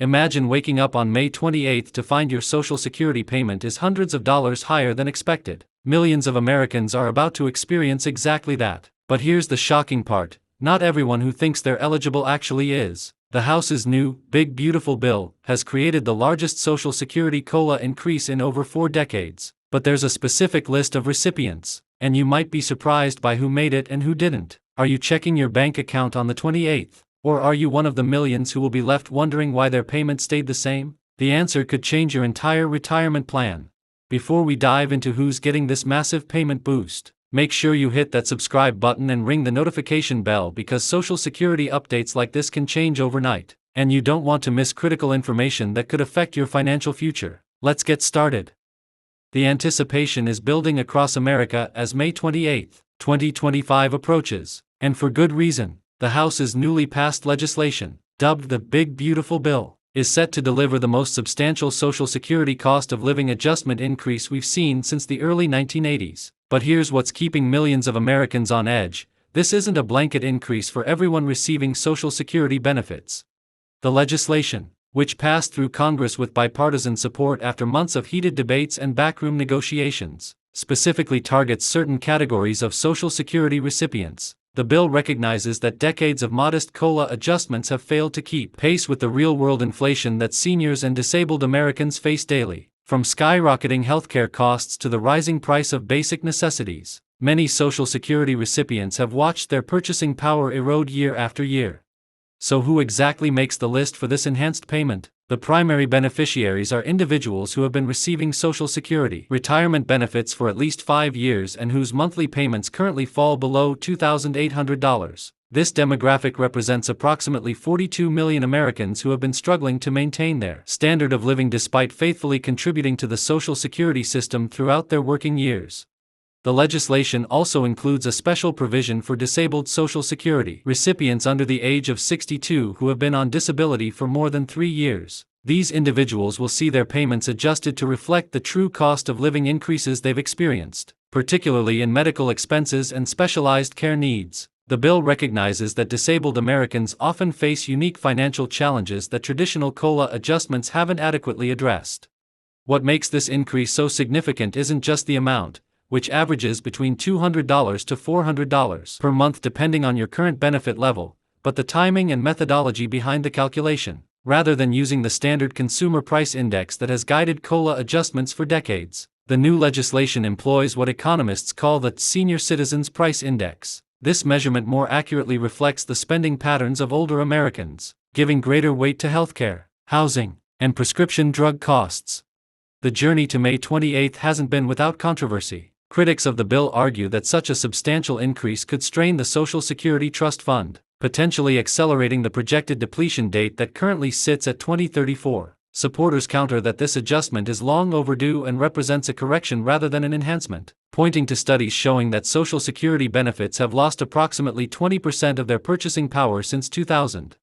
Imagine waking up on May 28 to find your Social Security payment is hundreds of dollars higher than expected. Millions of Americans are about to experience exactly that. But here's the shocking part: not everyone who thinks they're eligible actually is. The House's new, big beautiful bill has created the largest Social Security COLA increase in over 4 decades. But there's a specific list of recipients, and you might be surprised by who made it and who didn't. Are you checking your bank account on the 28th? Or are you one of the millions who will be left wondering why their payment stayed the same? The answer could change your entire retirement plan. Before we dive into who's getting this massive payment boost, make sure you hit that subscribe button and ring the notification bell, because Social Security updates like this can change overnight, and you don't want to miss critical information that could affect your financial future. Let's get started. The anticipation is building across America as May 28, 2025 approaches, and for good reason. The House's newly passed legislation, dubbed the Big Beautiful Bill, is set to deliver the most substantial Social Security cost of living adjustment increase we've seen since the early 1980s. But here's what's keeping millions of Americans on edge: this isn't a blanket increase for everyone receiving Social Security benefits. The legislation, which passed through Congress with bipartisan support after months of heated debates and backroom negotiations, specifically targets certain categories of Social Security recipients. The bill recognizes that decades of modest COLA adjustments have failed to keep pace with the real-world inflation that seniors and disabled Americans face daily. From skyrocketing healthcare costs to the rising price of basic necessities, many Social Security recipients have watched their purchasing power erode year after year. So who exactly makes the list for this enhanced payment? The primary beneficiaries are individuals who have been receiving Social Security retirement benefits for at least 5 years and whose monthly payments currently fall below $2,800. This demographic represents approximately 42 million Americans who have been struggling to maintain their standard of living despite faithfully contributing to the Social Security system throughout their working years. The legislation also includes a special provision for disabled Social Security recipients under the age of 62 who have been on disability for more than 3 years. These individuals will see their payments adjusted to reflect the true cost of living increases they've experienced, particularly in medical expenses and specialized care needs. The bill recognizes that disabled Americans often face unique financial challenges that traditional COLA adjustments haven't adequately addressed. What makes this increase so significant isn't just the amount, which averages between $200 to $400 per month depending on your current benefit level, but the timing and methodology behind the calculation. Rather than using the standard consumer price index that has guided COLA adjustments for decades, the new legislation employs what economists call the Senior Citizens Price Index. This measurement more accurately reflects the spending patterns of older Americans, giving greater weight to healthcare, housing, and prescription drug costs. The journey to May 28 hasn't been without controversy. Critics of the bill argue that such a substantial increase could strain the Social Security Trust Fund, potentially accelerating the projected depletion date that currently sits at 2034. Supporters counter that this adjustment is long overdue and represents a correction rather than an enhancement, pointing to studies showing that Social Security benefits have lost approximately 20% of their purchasing power since 2000.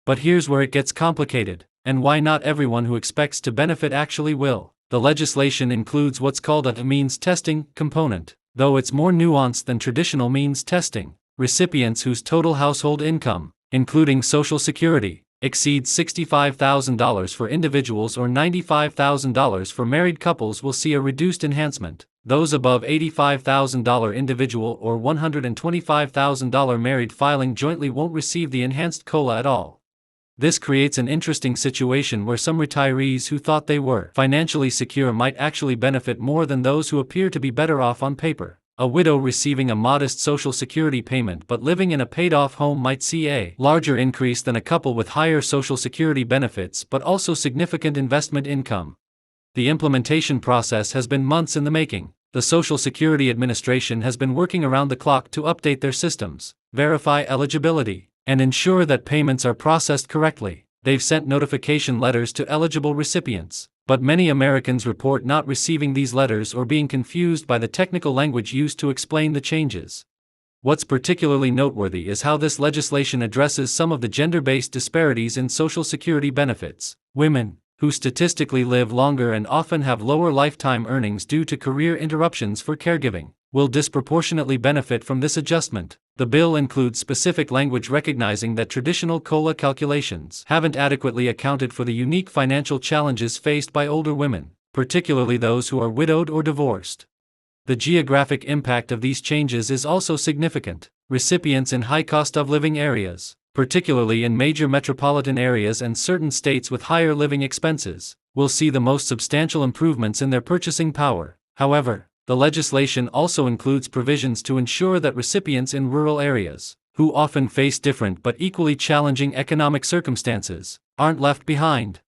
But here's where it gets complicated, and why not everyone who expects to benefit actually will. The legislation includes what's called a means testing component, though it's more nuanced than traditional means testing. Recipients whose total household income, including Social Security, exceeds $65,000 for individuals or $95,000 for married couples will see a reduced enhancement. Those above $85,000 individual or $125,000 married filing jointly won't receive the enhanced COLA at all. This creates an interesting situation where some retirees who thought they were financially secure might actually benefit more than those who appear to be better off on paper. A widow receiving a modest Social Security payment but living in a paid-off home might see a larger increase than a couple with higher Social Security benefits but also significant investment income. The implementation process has been months in the making. The Social Security Administration has been working around the clock to update their systems, verify eligibility, and ensure that payments are processed correctly. They've sent notification letters to eligible recipients, but many Americans report not receiving these letters or being confused by the technical language used to explain the changes. What's particularly noteworthy is how this legislation addresses some of the gender-based disparities in Social Security benefits. Women, who statistically live longer and often have lower lifetime earnings due to career interruptions for caregiving, will disproportionately benefit from this adjustment. The bill includes specific language recognizing that traditional COLA calculations haven't adequately accounted for the unique financial challenges faced by older women, particularly those who are widowed or divorced. The geographic impact of these changes is also significant. Recipients in high cost of living areas, particularly in major metropolitan areas and certain states with higher living expenses, will see the most substantial improvements in their purchasing power. However, the legislation also includes provisions to ensure that recipients in rural areas, who often face different but equally challenging economic circumstances, aren't left behind.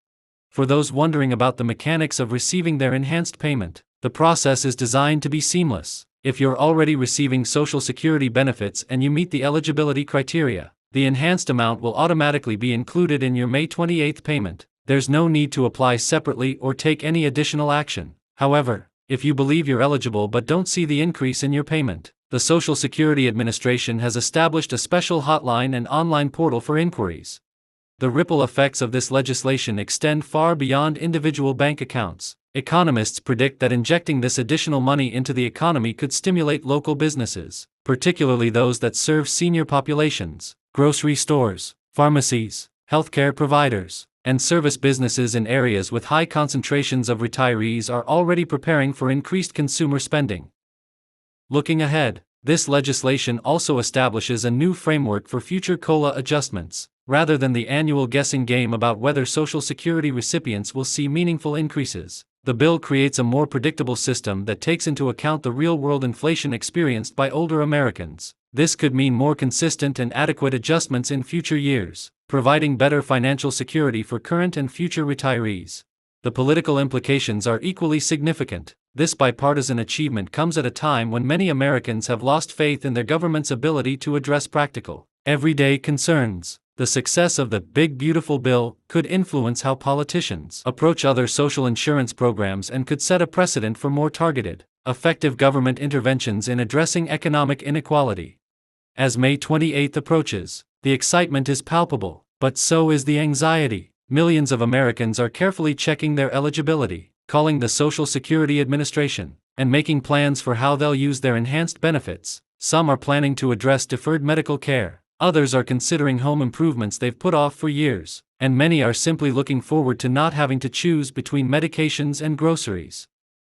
For those wondering about the mechanics of receiving their enhanced payment, the process is designed to be seamless. If you're already receiving Social Security benefits and you meet the eligibility criteria, the enhanced amount will automatically be included in your May 28th payment. There's no need to apply separately or take any additional action. However, if you believe you're eligible but don't see the increase in your payment, the Social Security Administration has established a special hotline and online portal for inquiries. The ripple effects of this legislation extend far beyond individual bank accounts. Economists predict that injecting this additional money into the economy could stimulate local businesses, particularly those that serve senior populations. Grocery stores, pharmacies, healthcare providers, and service businesses in areas with high concentrations of retirees are already preparing for increased consumer spending. Looking ahead, this legislation also establishes a new framework for future COLA adjustments, rather than the annual guessing game about whether Social Security recipients will see meaningful increases. The bill creates a more predictable system that takes into account the real-world inflation experienced by older Americans. This could mean more consistent and adequate adjustments in future years, providing better financial security for current and future retirees. The political implications are equally significant. This bipartisan achievement comes at a time when many Americans have lost faith in their government's ability to address practical, everyday concerns. The success of the Big Beautiful Bill could influence how politicians approach other social insurance programs and could set a precedent for more targeted, effective government interventions in addressing economic inequality. As May 28 approaches, the excitement is palpable, but so is the anxiety. Millions of Americans are carefully checking their eligibility, calling the Social Security Administration, and making plans for how they'll use their enhanced benefits. Some are planning to address deferred medical care. Others are considering home improvements they've put off for years, and many are simply looking forward to not having to choose between medications and groceries.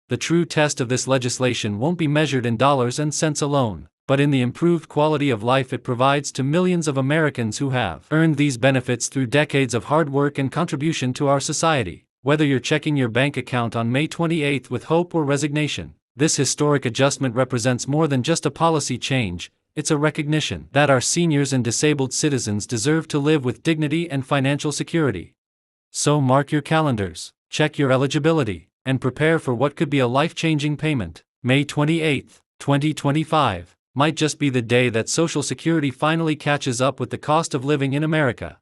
The true test of this legislation won't be measured in dollars and cents alone, but in the improved quality of life it provides to millions of Americans who have earned these benefits through decades of hard work and contribution to our society. Whether you're checking your bank account on May 28 with hope or resignation, this historic adjustment represents more than just a policy change. It's a recognition that our seniors and disabled citizens deserve to live with dignity and financial security. So mark your calendars, check your eligibility, and prepare for what could be a life-changing payment. May 28, 2025, might just be the day that Social Security finally catches up with the cost of living in America.